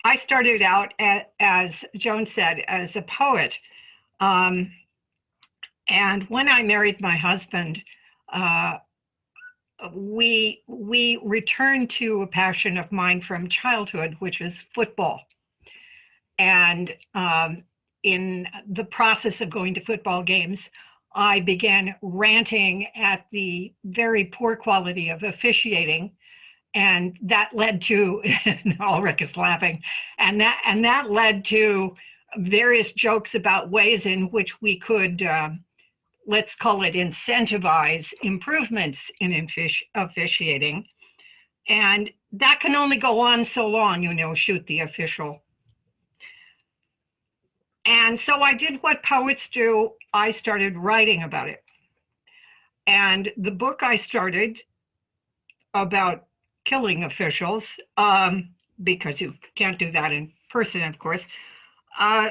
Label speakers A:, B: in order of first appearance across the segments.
A: I started out, as Joan said, as a poet. Um, and when I married my husband, uh, we returned to a passion of mine from childhood, which was football. And in the process of going to football games, I began ranting at the very poor quality of officiating, and that led to Ulrich is laughing, and that led to various jokes about ways in which we could let's call it incentivize improvements in officiating. And that can only go on so long, shoot the official. And so I did what poets do. I started writing about it. And the book I started about killing officials, because you can't do that in person, of course, uh,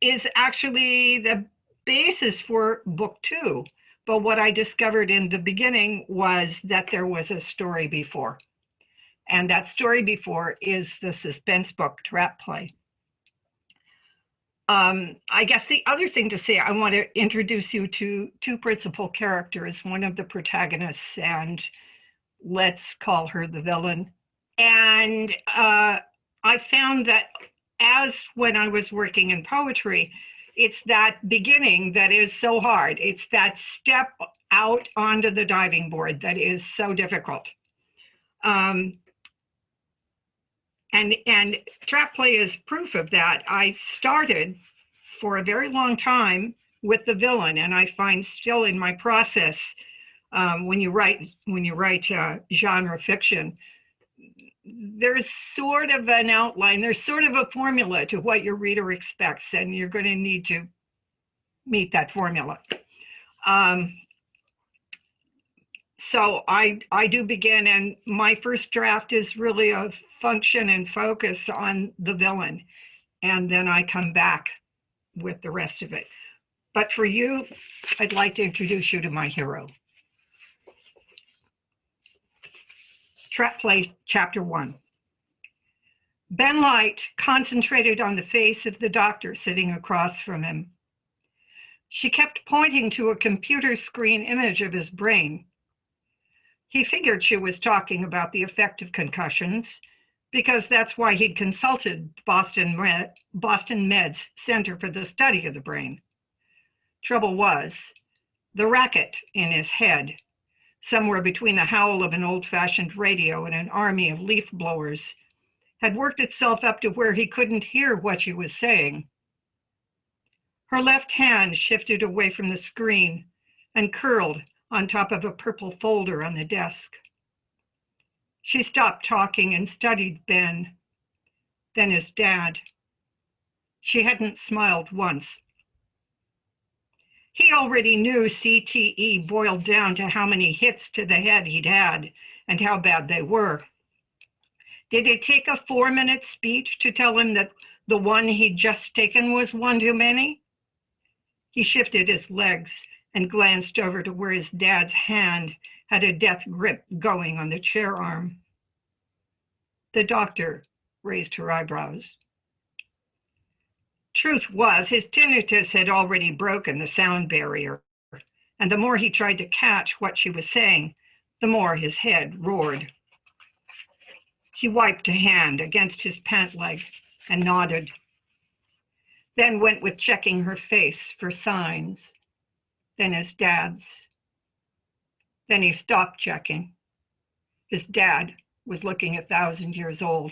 A: is actually the basis for book two. But what I discovered in the beginning was that there was a story before. And that story before is the suspense book, Trap Play. I guess the other thing to say, I want to introduce you to two principal characters, one of the protagonists, and let's call her the villain. And I found that as when I was working in poetry, it's that beginning that is so hard. It's that step out onto the diving board that is so difficult. And Trap Play is proof of that. I started for a very long time with the villain, and I find still in my process, when you write genre fiction, there's sort of an outline, there's sort of a formula to what your reader expects, and you're going to need to meet that formula. So I do begin, and my first draft is really a function and focus on the villain, and then I come back with the rest of it. But for you, I'd like to introduce you to my hero. Trap Play, Chapter 1. Ben Light concentrated on the face of the doctor sitting across from him. She kept pointing to a computer screen image of his brain. He figured she was talking about the effect of concussions, because that's why he'd consulted Boston Med's Center for the Study of the Brain. Trouble was, the racket in his head, somewhere between the howl of an old-fashioned radio and an army of leaf blowers, had worked itself up to where he couldn't hear what she was saying. Her left hand shifted away from the screen and curled on top of a purple folder on the desk. She stopped talking and studied Ben, then his dad. She hadn't smiled once. He already knew CTE boiled down to how many hits to the head he'd had and how bad they were. Did it take a 4-minute speech to tell him that the one he'd just taken was one too many? He shifted his legs and glanced over to where his dad's hand had a death grip going on the chair arm. The doctor raised her eyebrows. Truth was, his tinnitus had already broken the sound barrier, and the more he tried to catch what she was saying, the more his head roared. He wiped a hand against his pant leg and nodded, then went with checking her face for signs, then his dad's. Then he stopped checking. His dad was looking 1,000 years old.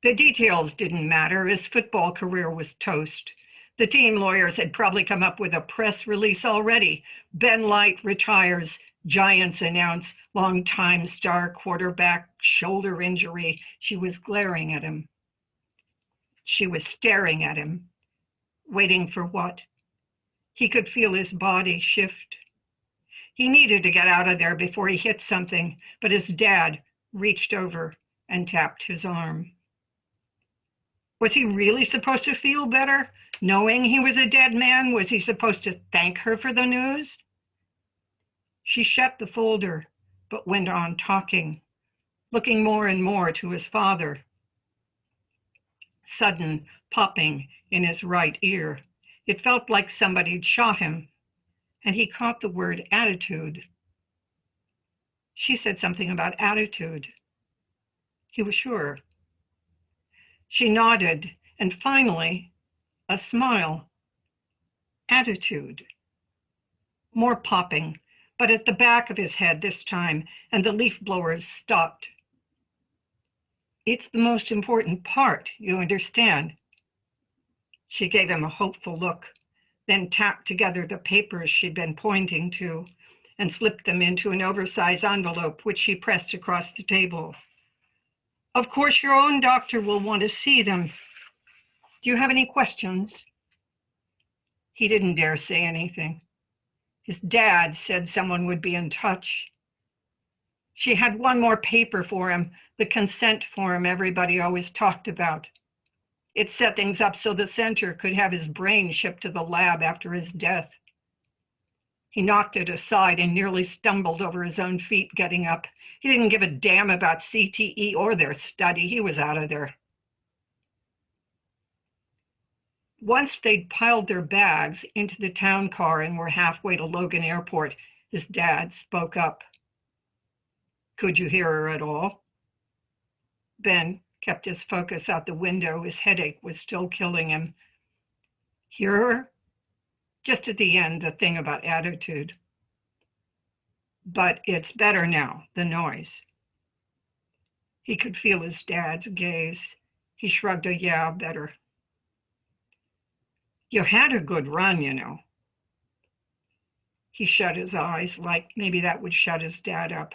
A: The details didn't matter. His football career was toast. The team lawyers had probably come up with a press release already. Ben Light retires. Giants announce longtime star quarterback shoulder injury. She was glaring at him. She was staring at him, waiting for what? He could feel his body shift. He needed to get out of there before he hit something, but his dad reached over and tapped his arm. Was he really supposed to feel better, knowing he was a dead man? Was he supposed to thank her for the news? She shut the folder, but went on talking, looking more and more to his father. sudden popping in his right ear. It felt like somebody'd shot him, and he caught the word attitude. She said something about attitude. He was sure. She nodded, and finally, a smile. Attitude. More popping, but at the back of his head this time, and the leaf blowers stopped. It's the most important part, you understand. She gave him a hopeful look, then tapped together the papers she'd been pointing to and slipped them into an oversized envelope, which she pressed across the table. Of course, your own doctor will want to see them. Do you have any questions? He didn't dare say anything. His dad said someone would be in touch. She had one more paper for him, the consent form everybody always talked about. It set things up so the center could have his brain shipped to the lab after his death. He knocked it aside and nearly stumbled over his own feet getting up. He didn't give a damn about CTE or their study. He was out of there. Once they'd piled their bags into the town car and were halfway to Logan Airport, his dad spoke up. Could you hear her at all? Ben kept his focus out the window. His headache was still killing him. Hear her? Just at the end, the thing about attitude. But it's better now, the noise. He could feel his dad's gaze. He shrugged a yeah, better. You had a good run, you know. He shut his eyes like maybe that would shut his dad up.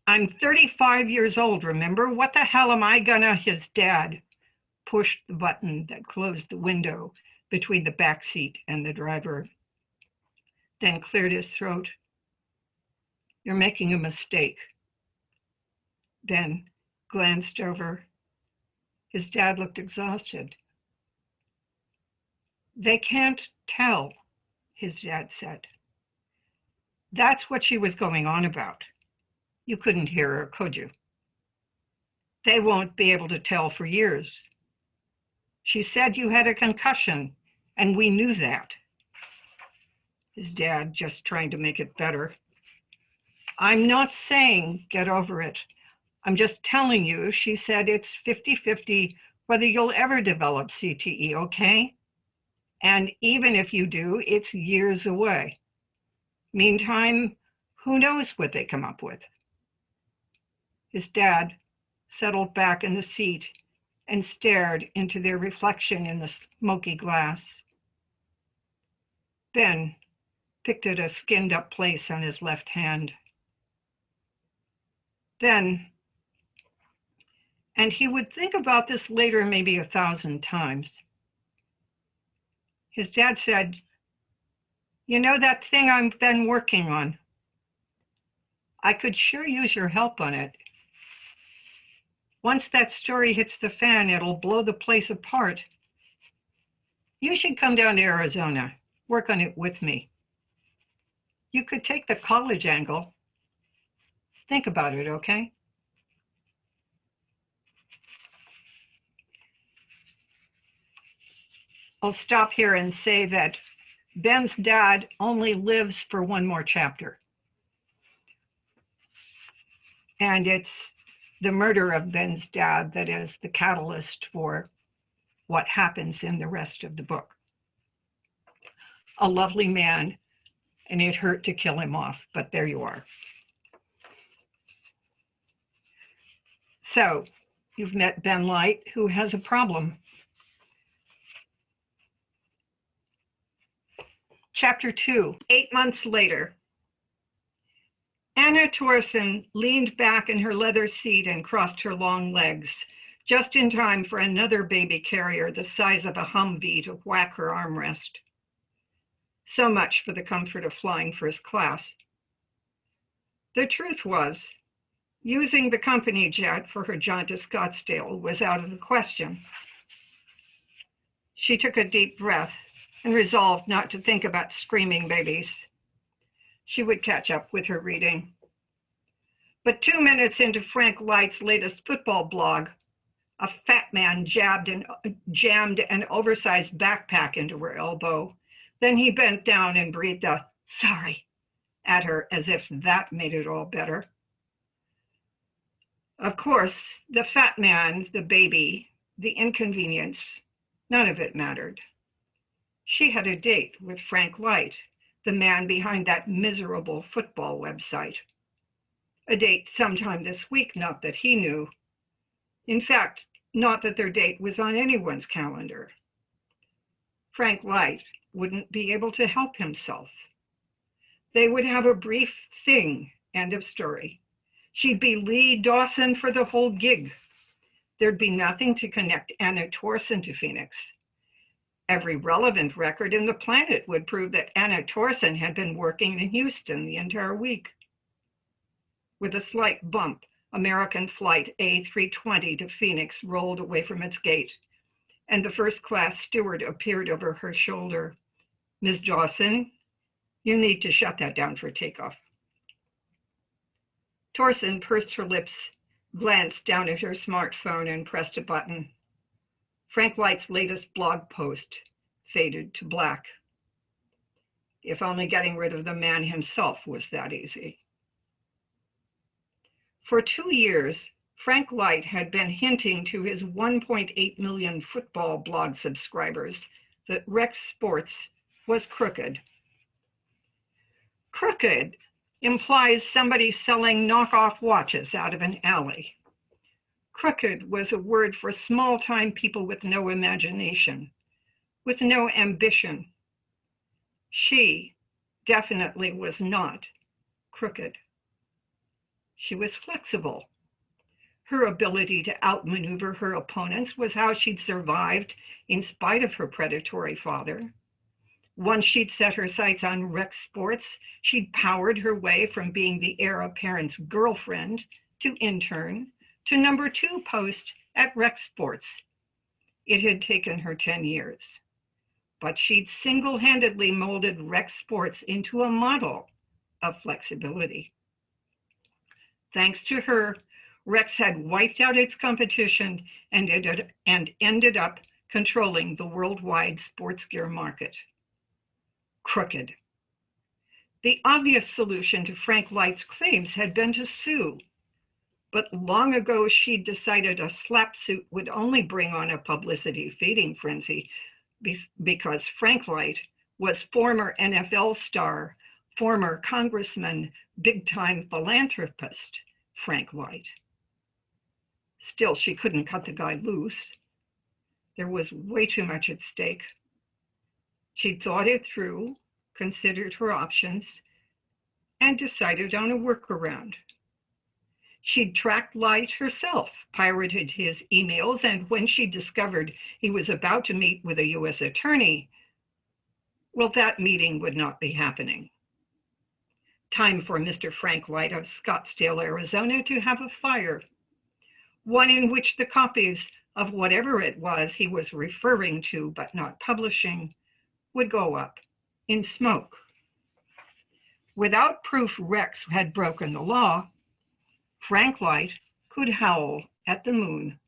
A: I'm 35 years old, remember? What the hell am I gonna? His dad pushed the button that closed the window between the back seat and the driver, then cleared his throat. You're making a mistake. Ben glanced over. His dad looked exhausted. They can't tell, his dad said. That's what she was going on about. You couldn't hear her, could you? They won't be able to tell for years. She said you had a concussion, and we knew that. His dad just trying to make it better. I'm not saying get over it. I'm just telling you, she said it's 50-50 whether you'll ever develop CTE, okay? And even if you do, it's years away. Meantime, who knows what they come up with? His dad settled back in the seat and stared into their reflection in the smoky glass. Ben picked at a skinned-up place on his left hand. Then, and he would think about this later maybe 1,000 times, his dad said, you know that thing I've been working on? I could sure use your help on it. Once that story hits the fan, it'll blow the place apart. You should come down to Arizona, work on it with me. You could take the college angle. Think about it, okay? I'll stop here and say that Ben's dad only lives for one more chapter. And it's the murder of Ben's dad that is the catalyst for what happens in the rest of the book. A lovely man, and it hurt to kill him off, but there you are. So you've met Ben Light, who has a problem. Chapter 2, 8 months later. Anna Torsen leaned back in her leather seat and crossed her long legs, just in time for another baby carrier the size of a Humvee to whack her armrest. So much for the comfort of flying first class. The truth was, using the company jet for her jaunt to Scottsdale was out of the question. She took a deep breath and resolved not to think about screaming babies. She would catch up with her reading. But 2 minutes into Frank Light's latest football blog, A fat man jammed an oversized backpack into her elbow. Then he bent down and breathed a "sorry" at her as if that made it all better. Of course, the fat man, the baby, the inconvenience, none of it mattered. She had a date with Frank Light, the man behind that miserable football website. A date sometime this week, not that he knew. In fact, not that their date was on anyone's calendar. Frank Light wouldn't be able to help himself. They would have a brief thing, end of story. She'd be Lee Dawson for the whole gig. There'd be nothing to connect Anna Torson to Phoenix. Every relevant record in the planet would prove that Anna Torson had been working in Houston the entire week. With a slight bump, American Flight A320 to Phoenix rolled away from its gate, and the first-class steward appeared over her shoulder. "Ms. Dawson, you need to shut that down for takeoff." Torson pursed her lips, glanced down at her smartphone, and pressed a button. Frank Light's latest blog post faded to black. If only getting rid of the man himself was that easy. For 2 years, Frank Light had been hinting to his 1.8 million football blog subscribers that Rex Sports was crooked. Crooked implies somebody selling knockoff watches out of an alley. Crooked was a word for small-time people with no imagination, with no ambition. She definitely was not crooked. She was flexible. Her ability to outmaneuver her opponents was how she'd survived in spite of her predatory father. Once she'd set her sights on Rex Sports, she'd powered her way from being the heir apparent's girlfriend to intern to number 2 post at Rex Sports. It had taken her 10 years, but she'd single-handedly molded Rex Sports into a model of flexibility. Thanks to her, Rex had wiped out its competition and ended up controlling the worldwide sports gear market. Crooked. The obvious solution to Frank Light's claims had been to sue, but long ago she'd decided a slap suit would only bring on a publicity feeding frenzy because Frank Light was former NFL star, former congressman, big-time philanthropist Frank Light. Still, she couldn't cut the guy loose. There was way too much at stake. She'd thought it through, considered her options, and decided on a workaround. She'd tracked Light herself, pirated his emails, and when she discovered he was about to meet with a U.S. attorney, well, that meeting would not be happening. Time for Mr. Frank Light of Scottsdale, Arizona to have a fire, one in which the copies of whatever it was he was referring to but not publishing would go up in smoke. Without proof Rex had broken the law, Frank Light could howl at the moon.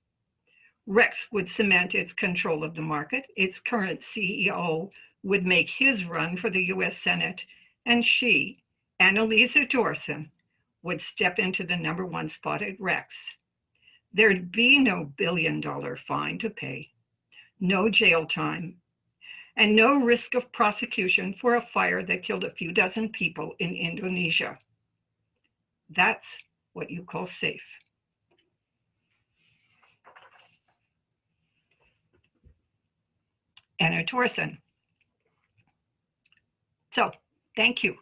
A: Rex would cement its control of the market, its current CEO would make his run for the US Senate, and she, Annalisa Dorson, would step into the number 1 spot at Rex. There'd be no billion-dollar fine to pay, no jail time, and no risk of prosecution for a fire that killed a few dozen people in Indonesia. That's what you call safe. Anna Torson. So, thank you.